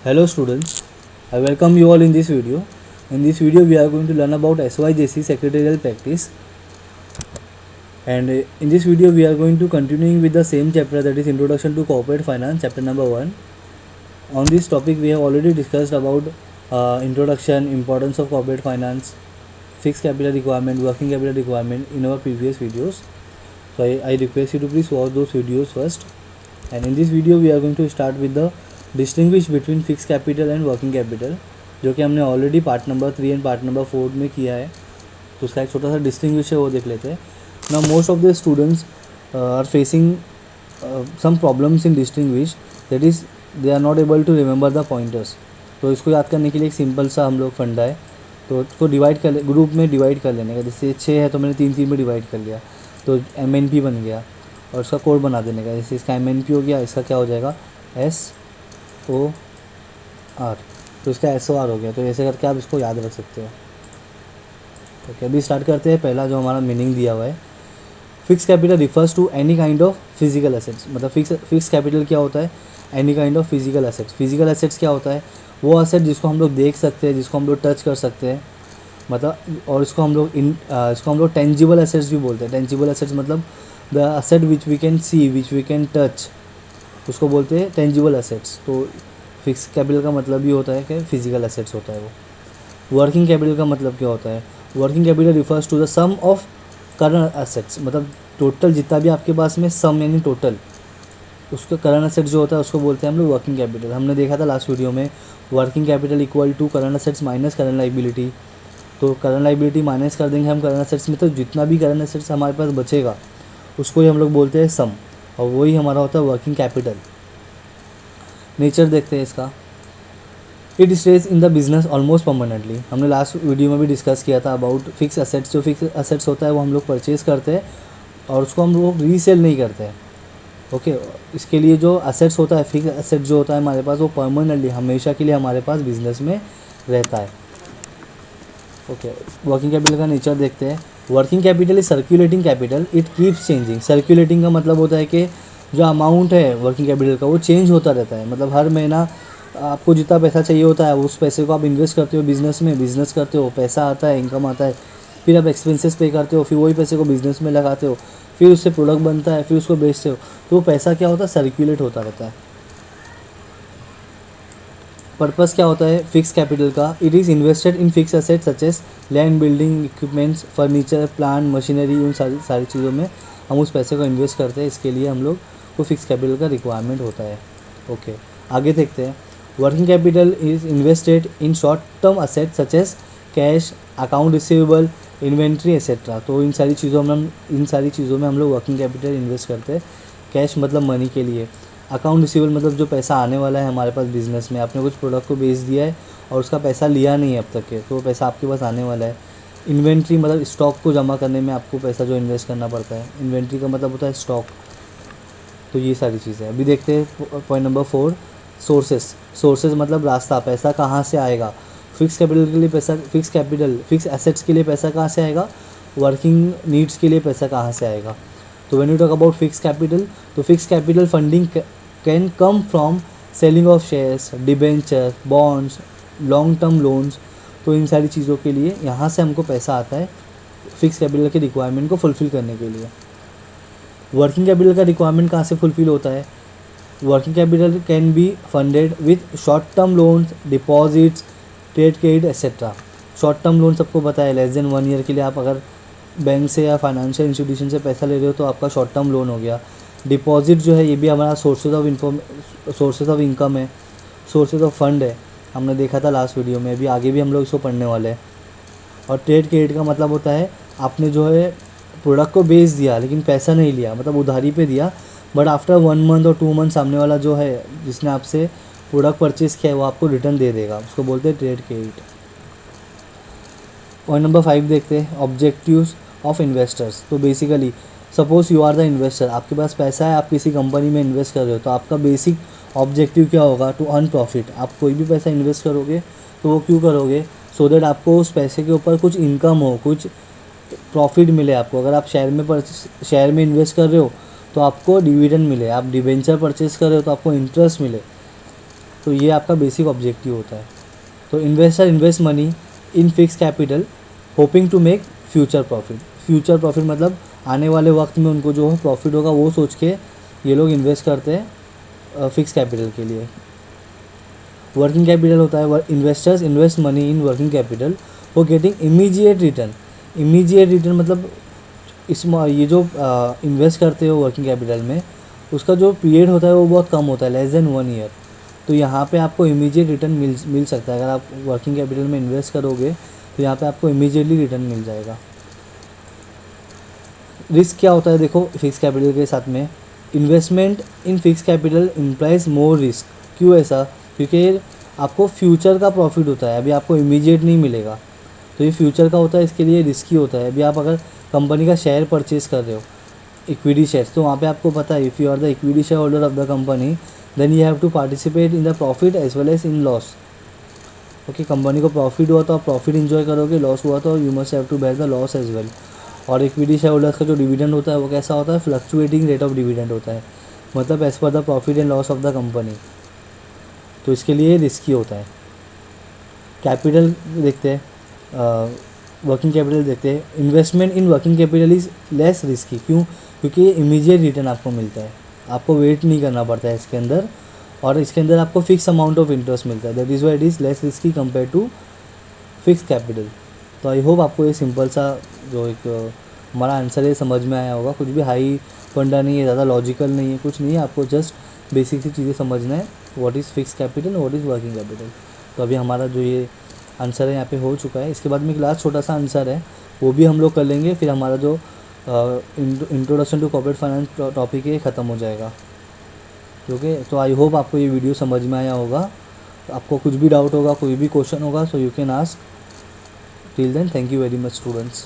Hello students, I welcome you all in this video. In this video we are going to learn about SYJC secretarial practice, and in this video we are going to continuing with the same chapter, that is Introduction to Corporate Finance, chapter number 1. On this topic we have already discussed about introduction, importance of corporate finance, fixed capital requirement, working capital requirement in our previous videos. So I request you to please watch those videos first. And in this video we are going to start with the distinguish between fix capital and working capital, जो कि हमने already part number 3 and part number 4 में किया है. तो उसका एक छोटा सा डिस्टिंग्विश है, वो देख लेते हैं. Now most of the students are facing some problems in distinguish, that is they are not able to remember the pointers. तो इसको याद करने के लिए एक सिंपल सा हम लोग फंडा है. तो इसको डिवाइड कर ग्रुप में डिवाइड कर लेने का. जैसे 6 है तो मैंने 3 में डिवाइड कर लिया, तो MNP बन गया. और उसका कोड बना देने का. जैसे इसका MNP हो गया, इसका क्या हो जाएगा SOR. तो इसका SOR हो गया. तो ऐसे करके आप इसको याद रख सकते हो. ओके, अभी स्टार्ट करते हैं. पहला जो हमारा मीनिंग दिया हुआ है, fix capital refers to any kind of physical assets. मतलब फिक्स कैपिटल क्या होता है? Any kind of physical assets. Physical assets क्या होता है? वो एसेट जिसको हम लोग देख सकते हैं, जिसको हम लोग टच कर सकते हैं, मतलब. और इसको हम लोग टेंजिबल एसेट्स भी बोलते हैं. टेंजिबल एसेट्स मतलब the asset which we can see, which we can touch, उसको बोलते हैं टेंजिबल एसेट्स. तो फिक्स कैपिटल का मतलब ये होता है कि फिजिकल एसेट्स होता है वो. वर्किंग कैपिटल का मतलब क्या होता है? Working capital refers to the sum of current assets. मतलब टोटल जितना भी आपके पास में सम यानी टोटल, उसका करंट एसेट जो होता है उसको बोलते हैं हम लोग वर्किंग कैपिटल. हमने देखा था लास्ट वीडियो में, working capital equal to current assets minus current liability. तो करंट लाइबिलिटी माइनस कर देंगे हम करंट एसेट्स में, तो जितना भी करंट एसेट्स हमारे पास बचेगा उसको ही हम लोग बोलते हैं सम, और वही हमारा होता है वर्किंग कैपिटल. नेचर देखते हैं इसका. It stage in the business almost permanently. हमने लास्ट वीडियो में भी डिस्कस किया था अबाउट फिक्स एसेट्स. जो फिक्स एसेट्स होता है वो हम लोग परचेज़ करते हैं और उसको हम लोग रीसेल नहीं करते हैं. ओके, इसके लिए जो एसेट्स होता है, फिक्स एसेट जो होता है हमारे पास, वो परमानेंटली हमेशा के लिए हमारे पास बिजनेस में रहता है. ओके, वर्किंग कैपिटल का नेचर देखते हैं. Working capital is circulating capital, it keeps changing. Circulating का मतलब होता है कि जो अमाउंट है वर्किंग कैपिटल का वो चेंज होता रहता है. मतलब हर महीना आपको जितना पैसा चाहिए होता है उस पैसे को आप इन्वेस्ट करते हो बिज़नेस में, बिज़नेस करते हो, पैसा आता है, इनकम आता है, फिर आप एक्सपेंसेस पे करते हो, फिर वही पैसे को बिज़नेस में लगाते हो, फिर उससे प्रोडक्ट बनता है, फिर उसको बेचते हो. तो वो पैसा क्या होता है? सर्कुलेट होता रहता है. पर्पस क्या होता है फिक्स कैपिटल का? It is invested in fix assets such as land, building, equipments, furniture, plant, machinery. उन सारी चीज़ों में हम उस पैसे को इन्वेस्ट करते हैं. इसके लिए हम लोग को फिक्स कैपिटल का रिक्वायरमेंट होता है. ओके, आगे देखते हैं. Working capital is invested in short term assets such as cash, account receivable, inventory etcetera. तो इन सारी चीज़ों में हम लोग वर्किंग कैपिटल इन्वेस्ट करते हैं. कैश मतलब मनी के लिए, अकाउंट रिसीवेबल मतलब जो पैसा आने वाला है हमारे पास बिज़नेस में. आपने कुछ प्रोडक्ट को बेच दिया है और उसका पैसा लिया नहीं है अब तक के, तो वो पैसा आपके पास आने वाला है. इन्वेंट्री मतलब स्टॉक को जमा करने में आपको पैसा जो इन्वेस्ट करना पड़ता है. इन्वेंट्री का मतलब होता है स्टॉक. तो ये सारी चीज़ें अभी देखते हैं. पॉइंट नंबर 4, सोर्सेज मतलब रास्ता. पैसा कहाँ से आएगा? फिक्स कैपिटल के लिए पैसा, फिक्स एसेट्स के लिए पैसा कहाँ से आएगा? वर्किंग नीड्स के लिए पैसा कहाँ से आएगा? तो when you talk about fix capital, तो fix capital funding can come from selling off shares, debenture, bonds, long term loans. तो इन सारी चीज़ों के लिए यहाँ से हमको पैसा आता है फिक्स कैपिटल के रिक्वायरमेंट को फुलफ़िल करने के लिए. वर्किंग कैपिटल का रिक्वायरमेंट कहाँ से फुलफ़िल होता है? Working capital can be funded with short term loans, deposits, trade credit etcetera. Short term loan सबको पता है, लेस देन 1 ईयर के लिए आप अगर बैंक से या फाइनेंशियल इंस्टीट्यूशन से पैसा ले रहे हो तो आपका शॉर्ट टर्म लोन हो गया. डिपॉजिट जो है ये भी हमारा सोर्सेज ऑफ इनकम है, सोर्सेज ऑफ फंड है. हमने देखा था लास्ट वीडियो में, अभी आगे भी हम लोग इसको पढ़ने वाले हैं. और ट्रेड क्रेडिट का मतलब होता है आपने जो है प्रोडक्ट को बेच दिया लेकिन पैसा नहीं लिया, मतलब उधारी पे दिया, बट आफ्टर 1 मंथ और 2 मंथ सामने वाला जो है जिसने आपसे प्रोडक्ट परचेज़ किया है वो आपको रिटर्न दे देगा. उसको बोलते हैं ट्रेड क्रेडिट. पॉइंट नंबर 5 देखते हैं, ऑब्जेक्टिव्स ऑफ इन्वेस्टर्स. तो basically suppose you are the investor, आपके पास पैसा है, आप किसी कंपनी में इन्वेस्ट कर रहे हो, तो आपका बेसिक ऑब्जेक्टिव क्या होगा? To earn profit. आप कोई भी पैसा इन्वेस्ट करोगे तो वो क्यों करोगे? सो दैट आपको उस पैसे के ऊपर कुछ इनकम हो, कुछ प्रॉफिट मिले आपको. अगर आप शेयर में इन्वेस्ट कर रहे हो तो आपको डिविडेंड मिले. आप डिबेंचर परचेज कर रहे हो तो आपको इंटरेस्ट मिले. तो ये आपका बेसिक ऑब्जेक्टिव होता है। तो investor invest money in fix capital hoping to make future profit. Future profit मतलब आने वाले वक्त में उनको जो प्रॉफिट होगा वो सोच के ये लोग इन्वेस्ट करते हैं फिक्स कैपिटल के लिए। वर्किंग कैपिटल होता है, investors invest money in working capital for getting immediate return. Immediate return मतलब ये जो इन्वेस्ट करते हो वर्किंग कैपिटल में, उसका जो पीरियड होता है वो बहुत कम होता है, लेस देन 1 ईयर। तो यहाँ पे आपको इमीडिएट रिटर्न मिल सकता है। अगर आप वर्किंग कैपिटल में इन्वेस्ट करोगे तो यहाँ पे आपको इमीडिएटली रिटर्न मिल जाएगा। रिस्क क्या होता है देखो फिक्स कैपिटल के साथ में, इन्वेस्टमेंट इन fix capital implies more risk. क्यों ऐसा? क्योंकि आपको फ्यूचर का प्रॉफिट होता है, अभी आपको इमीडिएट नहीं मिलेगा, तो ये फ्यूचर का होता है, इसके लिए रिस्की होता है। अभी आप अगर कंपनी का शेयर परचेज कर रहे हो, इक्विटी शेयर्स, तो वहाँ पे आपको पता है if you are the equity share holder of the company then you have to participate in the profit as well as in loss. Okay, company को प्रॉफिट हुआ तो आप प्रॉफिट इन्जॉय करोगे, लॉस हुआ तो you must have to bear the loss as well. और equity share holders का जो डिविडेंड होता है वो कैसा होता है? फ्लक्चुएटिंग रेट ऑफ डिविडेंड होता है, मतलब as per the profit and loss of the company. तो इसके लिए रिस्की होता है। कैपिटल देखते हैं, वर्किंग कैपिटल देखते हैं। Investment in working capital is less risky. क्यों? क्योंकि ये इमीडिएट रिटर्न आपको मिलता है, आपको वेट नहीं करना पड़ता है इसके अंदर, और इसके अंदर आपको फिक्स अमाउंट ऑफ इंटरेस्ट मिलता है। That is why it is less risky compare to fix capital. तो आई होप आपको ये सिंपल सा जो एक हमारा आंसर है समझ में आया होगा। कुछ भी हाई फंडा नहीं है, ज़्यादा लॉजिकल नहीं है, कुछ नहीं है, आपको जस्ट बेसिक सी चीज़ें समझना है, what is fix capital, what is working capital. तो अभी हमारा जो ये आंसर है यहाँ पे हो चुका है। इसके बाद में एक लास्ट छोटा सा आंसर है, वो भी हम लोग कर लेंगे, फिर हमारा जो introduction to corporate finance topic है ख़त्म हो जाएगा। ओके, तो आई होप आपको ये वीडियो समझ में आया होगा। आपको कुछ भी डाउट होगा, कोई भी क्वेश्चन होगा, so you can ask. Till then, thank you very much students.